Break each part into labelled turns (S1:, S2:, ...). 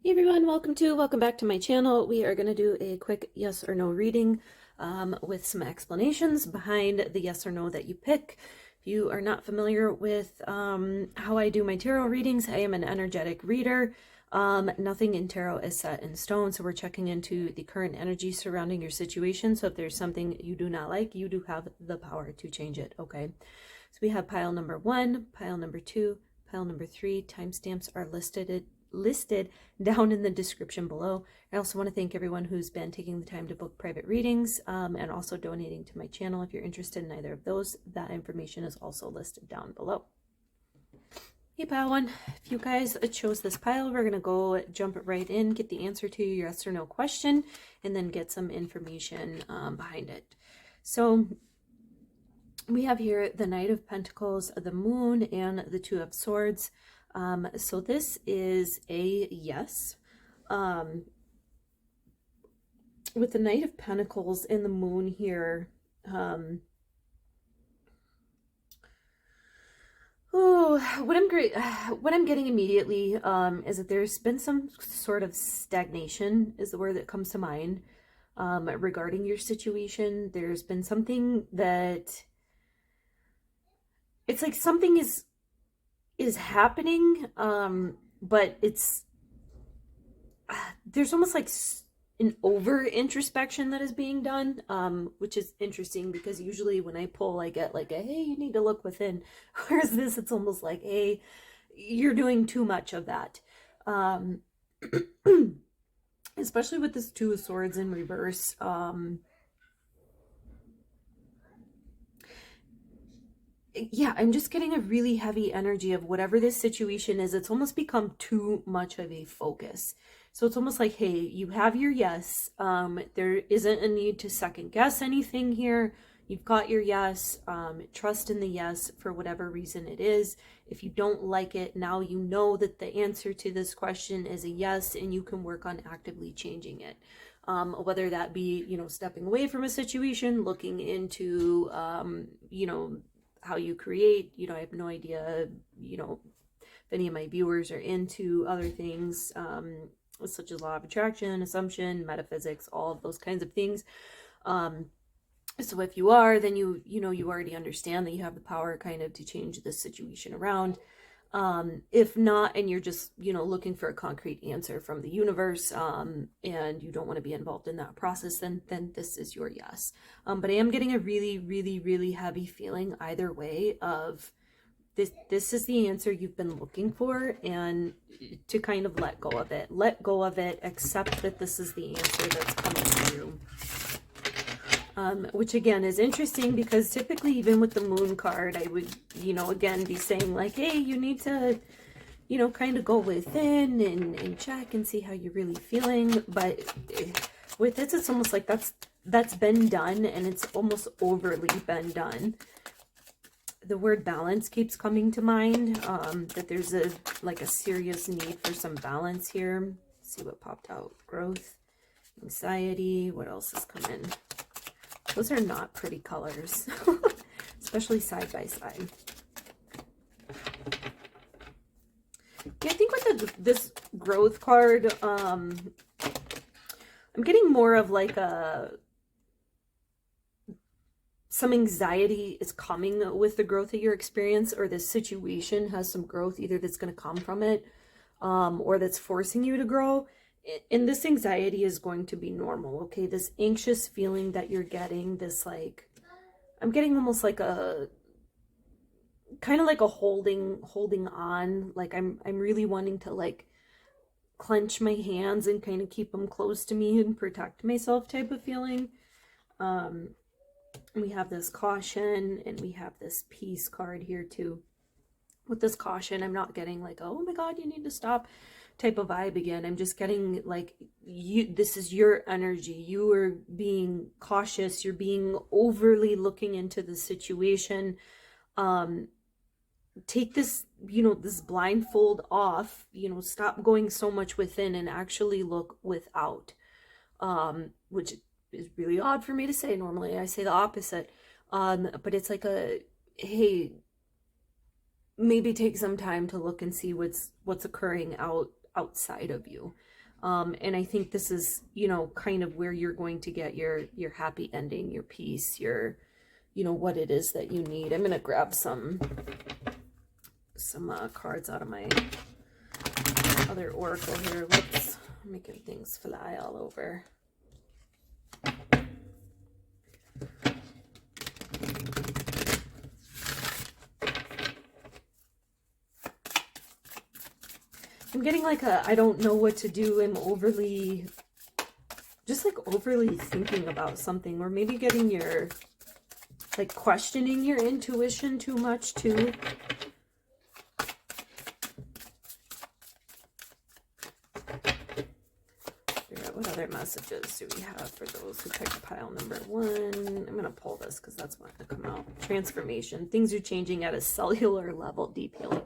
S1: Hey everyone, welcome back to my channel. We are going to do a quick yes or no reading with some explanations behind the yes or no that you pick. If you are not familiar with how I do my tarot readings, I am an energetic reader. Nothing in tarot is set in stone, so we're checking into the current energy surrounding your situation. So if there's something you do not like, you do have the power to change it, okay? So we have pile number 1, pile number 2, pile number 3. Timestamps are listed down in the description below. I also want to thank everyone who's been taking the time to book private readings and also donating to my channel. If you're interested in either of those, that information is also listed down below. Hey pile 1, if you guys chose this pile, we're going to go jump right in, get the answer to your yes or no question, and then get some information behind it. So we have here the Knight of Pentacles, the Moon, and the Two of Swords. So this is a yes. With the Knight of Pentacles and the Moon here, what I'm getting immediately is that there's been some sort of stagnation is the word that comes to mind regarding your situation. There's been something that it's like something is happening, but it's there's almost like an over introspection that is being done, which is interesting because usually when I pull, I get like a, hey, you need to look within. Whereas this, it's almost like, hey, you're doing too much of that. Especially with this Two of Swords in reverse. Yeah, I'm just getting a really heavy energy of whatever this situation is. It's almost become too much of a focus. So it's almost like, hey, you have your yes. There isn't a need to second guess anything here. You've got your yes. Trust in the yes for whatever reason it is. If you don't like it, now you know that the answer to this question is a yes, and you can work on actively changing it. Whether that be, stepping away from a situation, looking into, how you create. I have no idea, if any of my viewers are into other things, such as law of attraction, assumption, metaphysics, all of those kinds of things. So if you are, then you already understand that you have the power kind of to change this situation around. If not, and you're just, looking for a concrete answer from the universe, and you don't want to be involved in that process, then this is your yes. But I am getting a really, really, really heavy feeling either way of this is the answer you've been looking for, and to kind of let go of it, accept that this is the answer that's coming to you. Which again is interesting because typically even with the Moon card, I would, again be saying like, hey, you need to, kind of go within and check and see how you're really feeling. But with this, it's almost like that's been done, and it's almost overly been done. The word balance keeps coming to mind, that there's a serious need for some balance here. Let's see what popped out. Growth, anxiety, what else has come in? Those are not pretty colors, especially side by side. Yeah, I think with this growth card, I'm getting more of like some anxiety is coming with the growth that you're experiencing, or this situation has some growth either that's going to come from it, or that's forcing you to grow. And this anxiety is going to be normal, okay? This anxious feeling that you're getting, this like, I'm getting almost like a, kind of like a holding on, like I'm really wanting to like clench my hands and kind of keep them close to me and protect myself type of feeling. We have this caution, and we have this peace card here too. With this caution, I'm not getting like, oh my god, you need to stop type of vibe again. I'm just getting like, this is your energy. You are being cautious. You're being overly looking into the situation. Take this, this blindfold off, stop going so much within and actually look without, which is really odd for me to say. Normally I say the opposite. But it's like hey, maybe take some time to look and see what's occurring outside of you. And I think this is, you know, kind of where you're going to get your happy ending, your peace, your, you know, what it is that you need. I'm going to grab some cards out of my other oracle here. Whoops, making things fly all over. I'm getting like I don't know what to do. I'm overly thinking about something, or maybe getting your, like, questioning your intuition too much too. What other messages do we have for those who picked pile number 1? I'm going to pull this because that's what's going to come out. Transformation. Things are changing at a cellular level. Deep healing.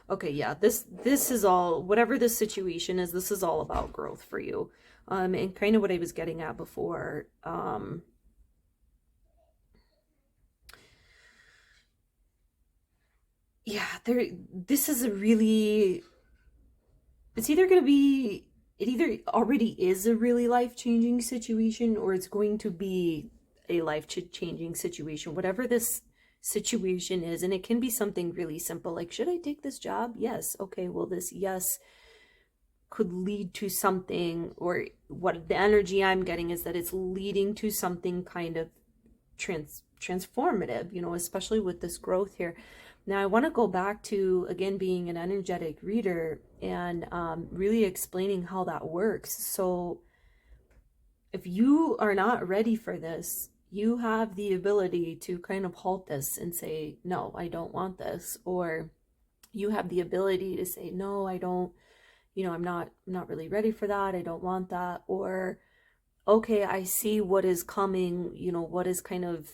S1: Okay, yeah, this is all, whatever this situation is, this is all about growth for you. And kind of what I was getting at before. Yeah, this is a really, it's either going to be, it either already is a really life-changing situation, or it's going to be a life-changing situation, whatever this situation is. And it can be something really simple, like, should I take this job? Yes. Okay, well, this yes could lead to something, or what the energy I'm getting is that it's leading to something kind of transformative, you know, especially with this growth here. Now, I want to go back to, again, being an energetic reader and really explaining how that works. So if you are not ready for this, you have the ability to kind of halt this and say, no, I don't want this. Or you have the ability to say, no, I don't, you know, I'm not really ready for that. I don't want that. Or, okay, I see what is coming, you know, what is kind of,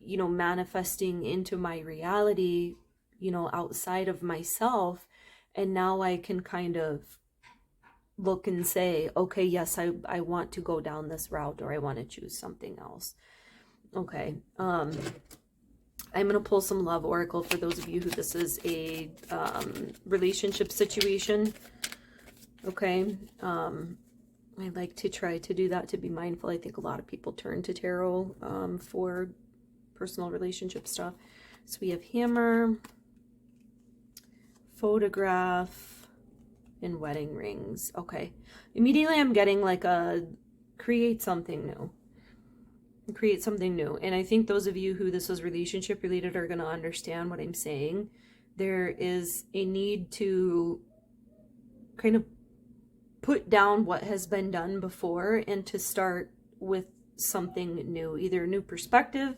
S1: you know, manifesting into my reality, you know, outside of myself. And now I can kind of look and say, okay, yes, I want to go down this route, or I want to choose something else. Okay. I'm going to pull some love oracle for those of you who this is a relationship situation. Okay. I like to try to do that, to be mindful. I think a lot of people turn to tarot for personal relationship stuff. So we have hammer, photograph, and wedding rings. Okay. Immediately I'm getting like a create something new. Create something new. And I think those of you who this is relationship related are going to understand what I'm saying. There is a need to kind of put down what has been done before and to start with something new, either a new perspective,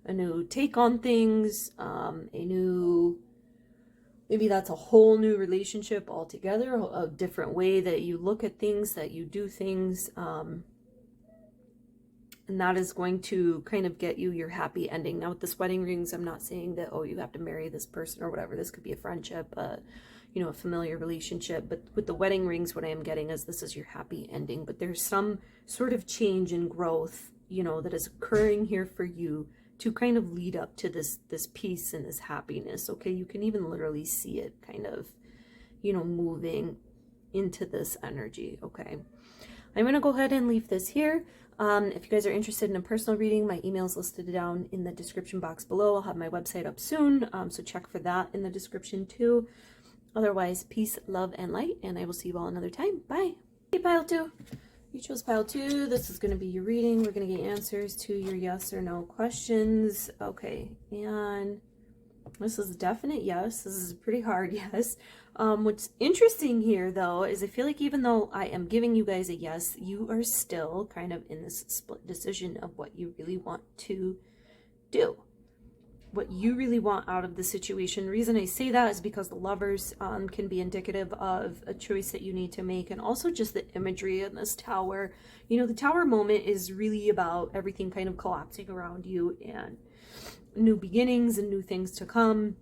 S1: a new take on things, a new, maybe that's a whole new relationship altogether, a different way that you look at things, that you do things. And that is going to kind of get you your happy ending. Now with this wedding rings, I'm not saying that, oh, you have to marry this person or whatever. This could be a friendship, you know, a familiar relationship. But with the wedding rings, what I am getting is this is your happy ending. But there's some sort of change and growth, you know, that is occurring here for you to kind of lead up to this peace and this happiness. Okay, you can even literally see it kind of, you know, moving into this energy. Okay, I'm going to go ahead and leave this here. If you guys are interested in a personal reading, my email is listed down in the description box below. I'll have my website up soon, so check for that in the description too. Otherwise, peace, love, and light, and I will see you all another time. Bye. Hey, pile 2. You chose pile 2. This is going to be your reading. We're going to get answers to your yes or no questions. Okay, and this is a definite yes. This is a pretty hard yes. What's interesting here, though, is I feel like even though I am giving you guys a yes, you are still kind of in this split decision of what you really want to do, what you really want out of the situation. The reason I say that is because the lovers can be indicative of a choice that you need to make, and also just the imagery in this tower. You know, the tower moment is really about everything kind of collapsing around you and new beginnings and new things to come.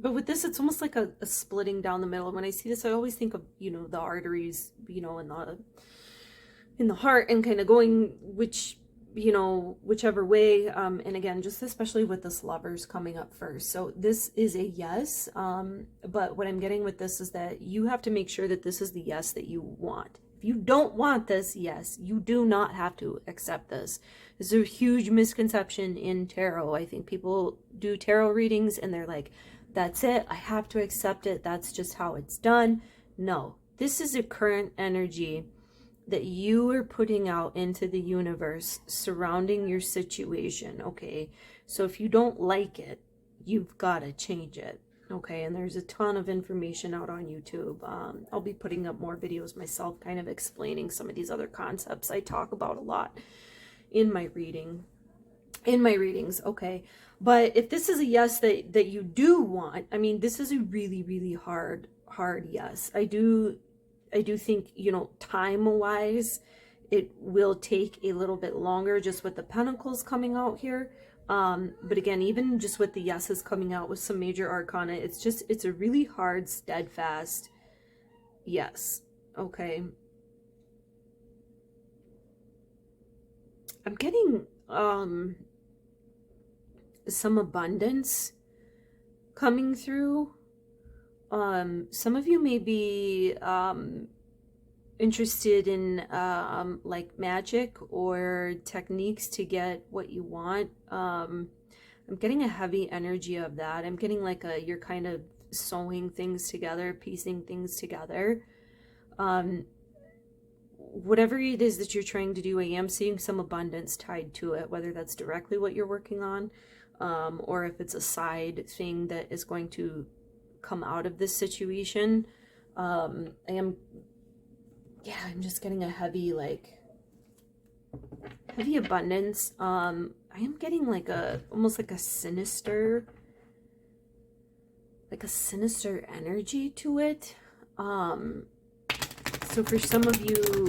S1: But with this, it's almost like a splitting down the middle. When I see this, I always think of, you know, the arteries, you know, in the heart, and kind of going, which, you know, whichever way. And again, just especially with this Lovers coming up first. So this is a yes. But what I'm getting with this is that you have to make sure that this is the yes that you want. If you don't want this, yes, you do not have to accept this. This is a huge misconception in tarot. I think people do tarot readings and they're like, that's it, I have to accept it, that's just how it's done. No, this is a current energy that you are putting out into the universe surrounding your situation, okay? So if you don't like it, you've got to change it, okay? And there's a ton of information out on YouTube. I'll be putting up more videos myself, kind of explaining some of these other concepts I talk about a lot in my readings, okay? But if this is a yes that you do want, I mean, this is a really, really hard yes. I do think, you know, time-wise, it will take a little bit longer just with the Pentacles coming out here. But again, even just with the yeses coming out with some major arcana, it's a really hard, steadfast yes. Okay. I'm getting some abundance coming through. Some of you may be interested in like magic or techniques to get what you want. I'm getting a heavy energy of that. I'm getting like you're kind of sewing things together, piecing things together. Whatever it is that you're trying to do, I am seeing some abundance tied to it, whether that's directly what you're working on, or if it's a side thing that is going to come out of this situation. I'm just getting a heavy abundance. I am getting like almost like a sinister energy to it. So for some of you,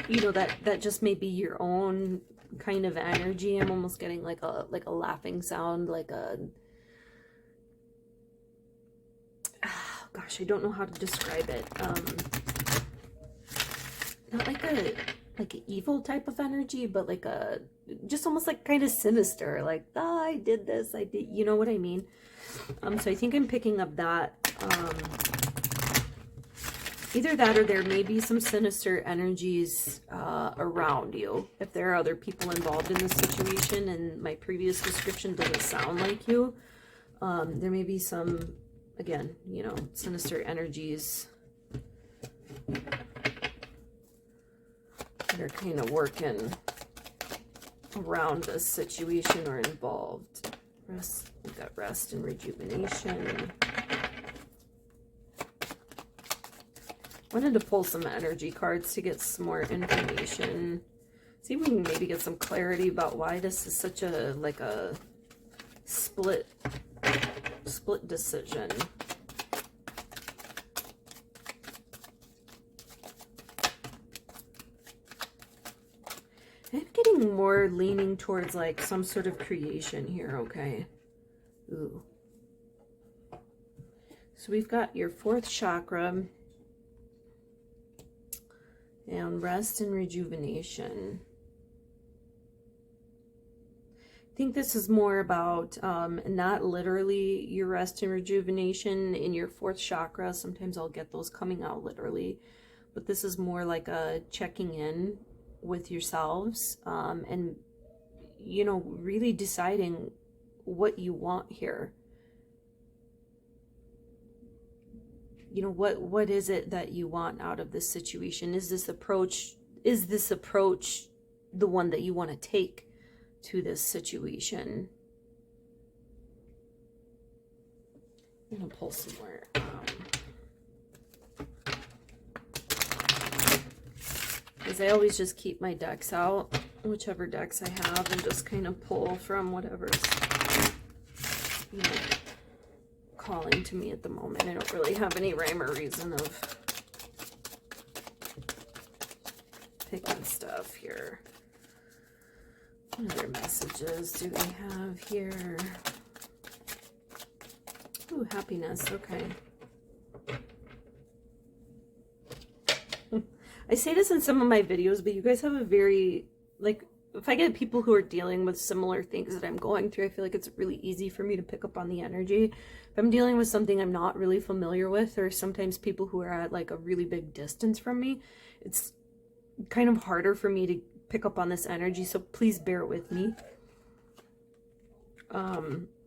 S1: you know, that just may be your own kind of energy. I'm almost getting like a laughing sound, like a, gosh, I don't know how to describe it. Not like an evil type of energy, but like just almost like kind of sinister, like, oh, I did this, I did, you know what I mean? So I think I'm picking up that, either that or there may be some sinister energies around you. If there are other people involved in this situation and my previous description doesn't sound like you, there may be some, again, you know, sinister energies that are kind of working around this situation or involved. Rest, we've got rest and rejuvenation. Wanted to pull some energy cards to get some more information. See if we can maybe get some clarity about why this is such a, like a split decision. I'm getting more leaning towards like some sort of creation here, okay? Ooh. So we've got your fourth chakra and rest and rejuvenation. I think this is more about not literally your rest and rejuvenation in your fourth chakra. Sometimes I'll get those coming out literally, but this is more like a checking in with yourselves, and, you know, really deciding what you want here. You know, what is it that you want out of this situation? Is this approach the one that you want to take to this situation? I'm gonna pull some more. Because I always just keep my decks out, whichever decks I have, and just kind of pull from whatever's, you know, calling to me at the moment. I don't really have any rhyme or reason of picking stuff here. What other messages do we have here? Ooh, happiness, okay. I say this in some of my videos, but you guys have a very, like, if I get people who are dealing with similar things that I'm going through, I feel like it's really easy for me to pick up on the energy. If I'm dealing with something I'm not really familiar with, or sometimes people who are at like a really big distance from me, it's kind of harder for me to pick up on this energy, so please bear with me.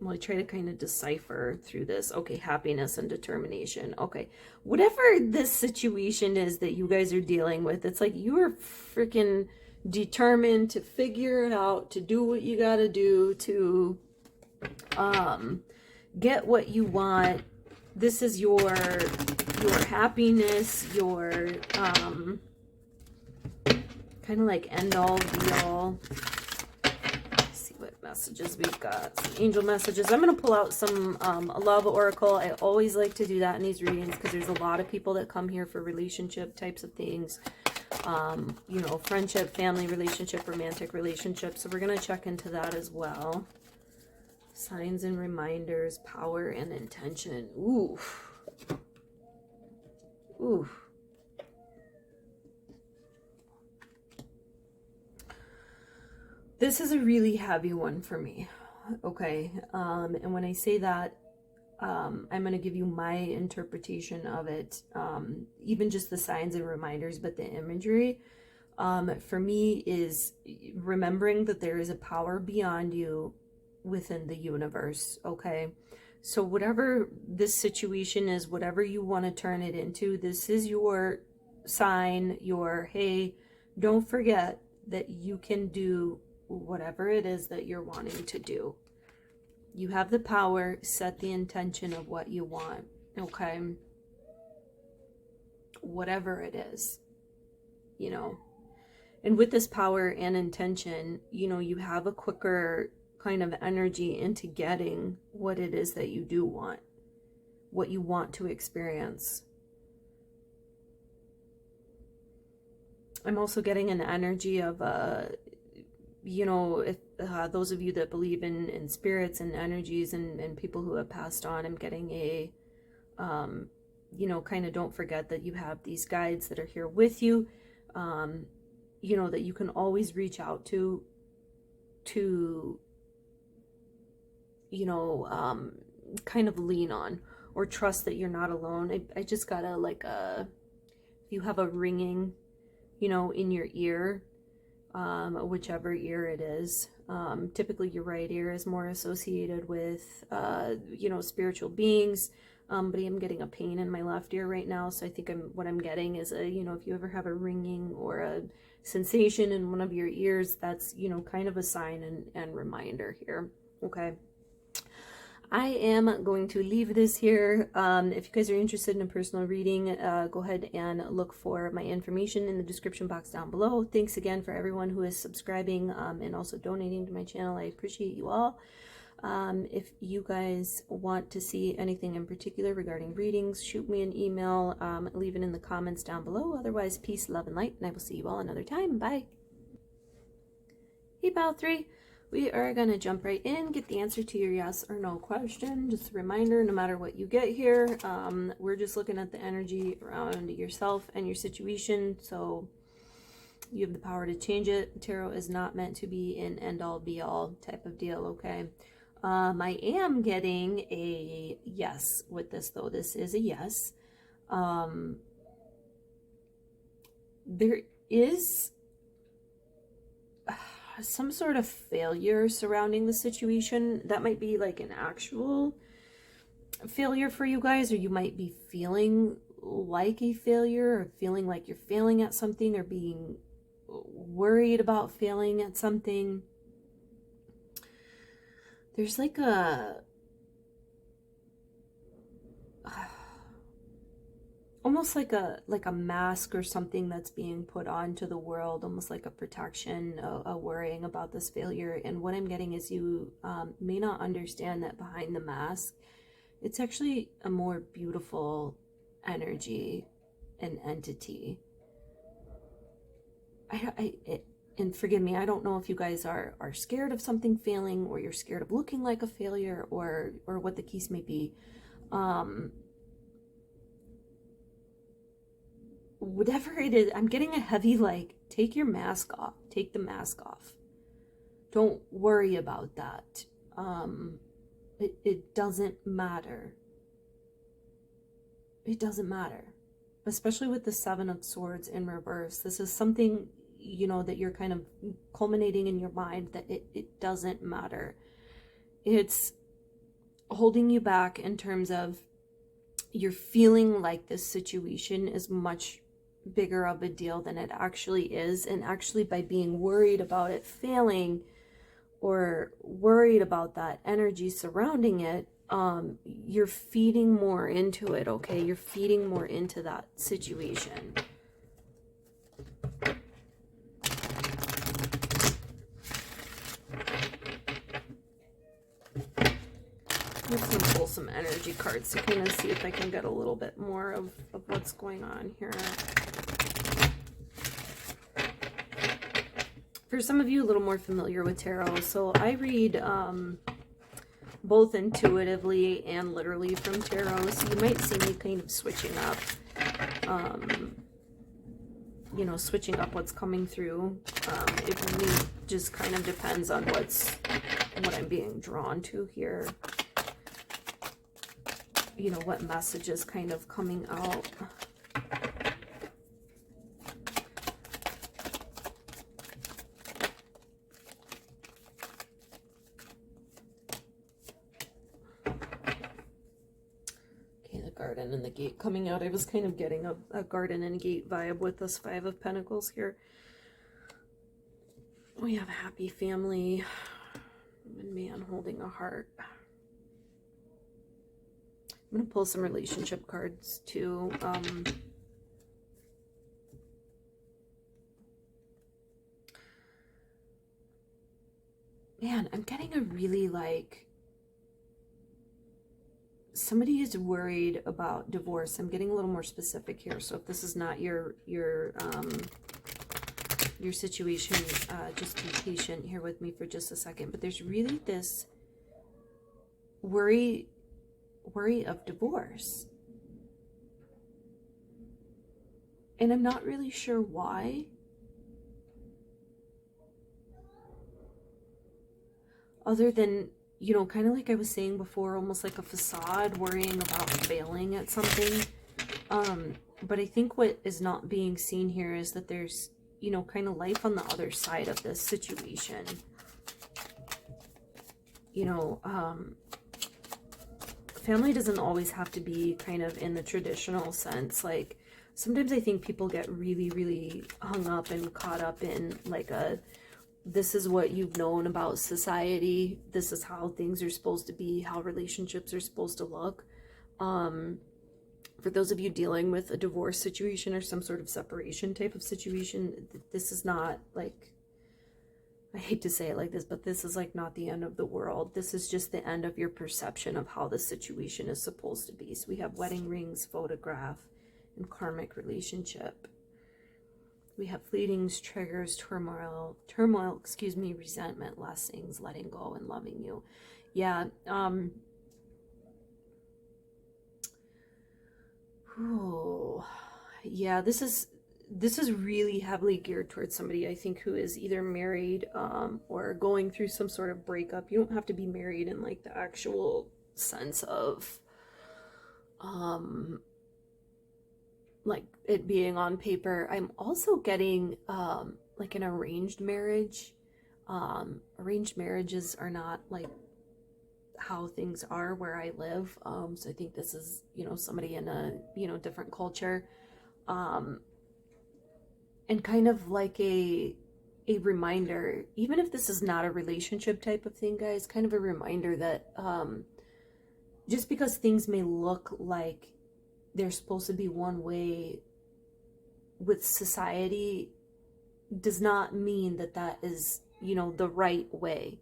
S1: Well, I try to kind of decipher through this. Okay, happiness and determination. Okay, whatever this situation is that you guys are dealing with, it's like you are freaking determined to figure it out, to do what you gotta do, to get what you want. This is your happiness, your kind of like end all be all. Messages we've got, some angel messages. I'm going to pull out some a love oracle. I always like to do that in these readings because there's a lot of people that come here for relationship types of things, you know, friendship, family relationship, romantic relationship. So we're going to check into that as well. Signs and reminders, power and intention. Ooh. Ooh. This is a really heavy one for me, okay? And when I say that, I'm going to give you my interpretation of it, even just the signs and reminders, but the imagery, for me, is remembering that there is a power beyond you within the universe, okay? So whatever this situation is, whatever you want to turn it into, this is your sign, your, hey, don't forget that you can do whatever it is that you're wanting to do. You have the power. Set the intention of what you want, okay? Whatever it is, you know. And with this power and intention, you know, you have a quicker kind of energy into getting what it is that you do want, what you want to experience. I'm also getting an energy of you know, if those of you that believe in spirits and energies and people who have passed on, I'm getting a, you know, kind of don't forget that you have these guides that are here with you, you know, that you can always reach out to, you know, kind of lean on or trust that you're not alone. I just got a, like a, if you have a ringing, you know, in your ear, whichever ear it is. Typically your right ear is more associated with, you know, spiritual beings, but I am getting a pain in my left ear right now, so I think what I'm getting is a, you know, if you ever have a ringing or a sensation in one of your ears, that's, you know, kind of a sign and reminder here, okay? I am going to leave this here. If you guys are interested in a personal reading, go ahead and look for my information in the description box down below. Thanks again for everyone who is subscribing and also donating to my channel. I appreciate you all. If you guys want to see anything in particular regarding readings, shoot me an email, leave it in the comments down below. Otherwise, peace, love, and light, and I will see you all another time. Bye. Hey, Pal 3. We are going to jump right in, get the answer to your yes or no question. Just a reminder, no matter what you get here, we're just looking at the energy around yourself and your situation, so you have the power to change it. Tarot is not meant to be an end-all, be-all type of deal, okay? I am getting a yes with this, though. This is a yes. There is some sort of failure surrounding the situation. That might be like an actual failure for you guys, or you might be feeling like a failure, or feeling like you're failing at something, or being worried about failing at something. There's like a almost like a mask or something that's being put onto the world, almost like a protection, a worrying about this failure. And what I'm getting is you may not understand that behind the mask, it's actually a more beautiful energy and entity. And forgive me, I don't know if you guys are scared of something failing, or you're scared of looking like a failure, or what the case may be. whatever it is, I'm getting a heavy, like, take your mask off, take the mask off. Don't worry about that. It doesn't matter. It doesn't matter. Especially with the Seven of Swords in reverse. This is something, you know, that you're kind of culminating in your mind, that it doesn't matter. It's holding you back in terms of you're feeling like this situation is much bigger of a deal than it actually is. And actually, by being worried about it failing, or worried about that energy surrounding it, you're feeding more into it, okay? You're feeding more into that situation. I'm just going to pull some energy cards to kind of see if I can get a little bit more of what's going on here. For some of you a little more familiar with tarot, so I read both intuitively and literally from tarot, so you might see me kind of switching up, you know, switching up what's coming through. It really just kind of depends on what I'm being drawn to here. You know, what message is kind of coming out. Garden and the gate coming out. I was kind of getting a garden and gate vibe with this Five of Pentacles here. We have a happy family and man holding a heart. I'm going to pull some relationship cards too. Man, I'm getting a really, like, somebody is worried about divorce. I'm getting a little more specific here. So if this is not your situation, just be patient here with me for just a second. But there's really this worry of divorce. And I'm not really sure why. Other than, you know, kind of like I was saying before, almost like a facade, worrying about failing at something. But I think what is not being seen here is that there's, you know, kind of life on the other side of this situation. You know, family doesn't always have to be kind of in the traditional sense. Like, sometimes I think people get really, really hung up and caught up in like this is what you've known about society. This is how things are supposed to be, how relationships are supposed to look. For those of you dealing with a divorce situation or some sort of separation type of situation, this is not like, I hate to say it like this, but this is like not the end of the world. This is just the end of your perception of how the situation is supposed to be. So we have wedding rings, photograph, and karmic relationship. We have fleetings, triggers, turmoil, resentment, blessings, letting go, and loving you. Yeah. Yeah, this is really heavily geared towards somebody, I think, who is either married or going through some sort of breakup. You don't have to be married in like the actual sense of like it being on paper. I'm also getting like an arranged marriage. Arranged marriages are not like how things are where I live. So I think this is, you know, somebody in a, you know, different culture. And kind of like a reminder, even if this is not a relationship type of thing, guys, kind of a reminder that just because things may look like they're supposed to be one way with society does not mean that that is, you know, the right way.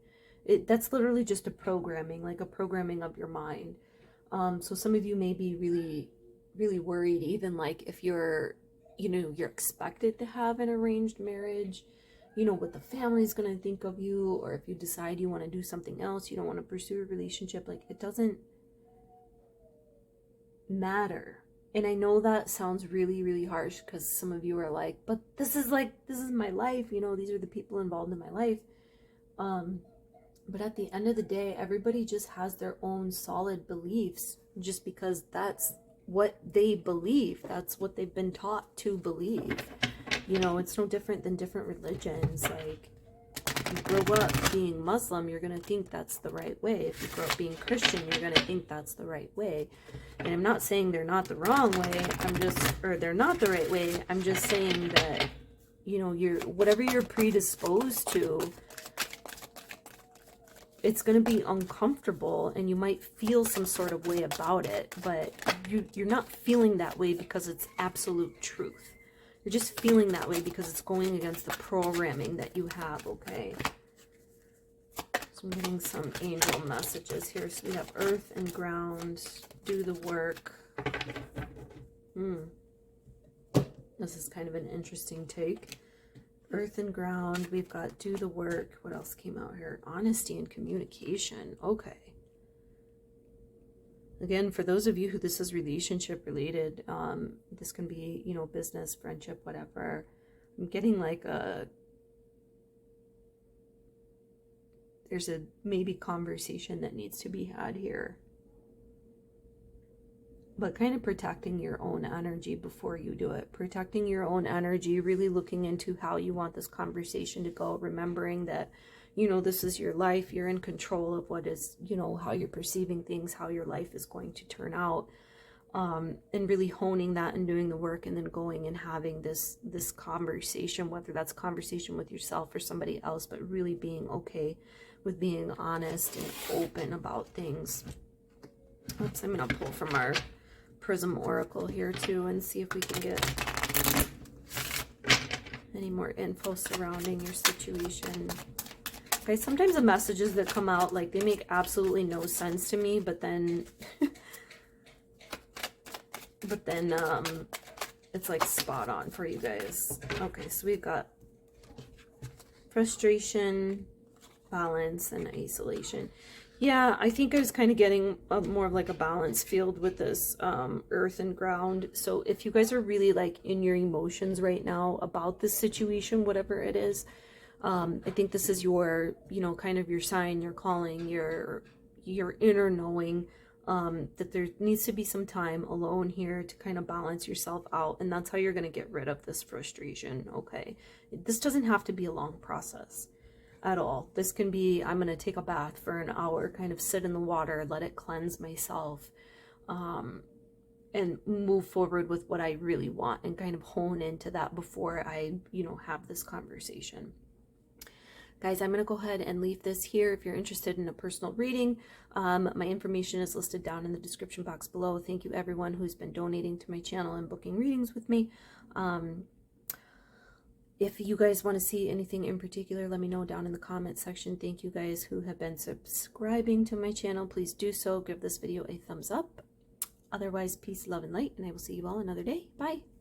S1: That's literally just a programming, like a programming of your mind. So some of you may be really, really worried, even like if you're, you know, you're expected to have an arranged marriage, you know, what the family's going to think of you, or if you decide you want to do something else, you don't want to pursue a relationship, like it doesn't matter. And I know that sounds really, really harsh because some of you are like, but this is my life, you know, these are the people involved in my life. But at the end of the day, everybody just has their own solid beliefs just because that's what they believe. That's what they've been taught to believe. You know, it's no different than different religions. Like, if you grow up being Muslim, you're going to think that's the right way. If you grow up being Christian, you're going to think that's the right way. And I'm not saying they're not the wrong way. Or they're not the right way. I'm just saying that, you know, whatever you're predisposed to, it's going to be uncomfortable and you might feel some sort of way about it, but you're not feeling that way because it's absolute truth. You're just feeling that way because it's going against the programming that you have, okay? So I'm getting some angel messages here. So we have earth and ground, do the work. This is kind of an interesting take. Earth and ground, we've got do the work. What else came out here? Honesty and communication. Okay. Again, for those of you who this is relationship related, this can be, you know, business, friendship, whatever. I'm getting like there's a maybe conversation that needs to be had here. But kind of protecting your own energy before you do it. Protecting your own energy, really looking into how you want this conversation to go. Remembering that, you know, this is your life. You're in control of what is, you know, how you're perceiving things, how your life is going to turn out. And really honing that and doing the work and then going and having this conversation, whether that's conversation with yourself or somebody else, but really being okay with being honest and open about things. Oops, I'm going to pull from our Prism Oracle here too and see if we can get any more info surrounding your situation. Okay, sometimes the messages that come out, like, they make absolutely no sense to me, but then it's like spot on for you guys. Okay, so we've got frustration, balance, and isolation. Yeah, I think I was kind of getting more of like a balance field with this earth and ground. So if you guys are really like in your emotions right now about this situation, whatever it is, I think this is your, you know, kind of your sign, your calling, your inner knowing that there needs to be some time alone here to kind of balance yourself out. And that's how you're going to get rid of this frustration, okay? This doesn't have to be a long process at all. This can be, I'm going to take a bath for an hour, kind of sit in the water, let it cleanse myself, and move forward with what I really want and kind of hone into that before I, you know, have this conversation. Guys, I'm going to go ahead and leave this here. If you're interested in a personal reading, my information is listed down in the description box below. Thank you everyone who's been donating to my channel and booking readings with me. If you guys want to see anything in particular, let me know down in the comment section. Thank you guys who have been subscribing to my channel. Please do so. Give this video a thumbs up. Otherwise, peace, love, and light, and I will see you all another day. Bye.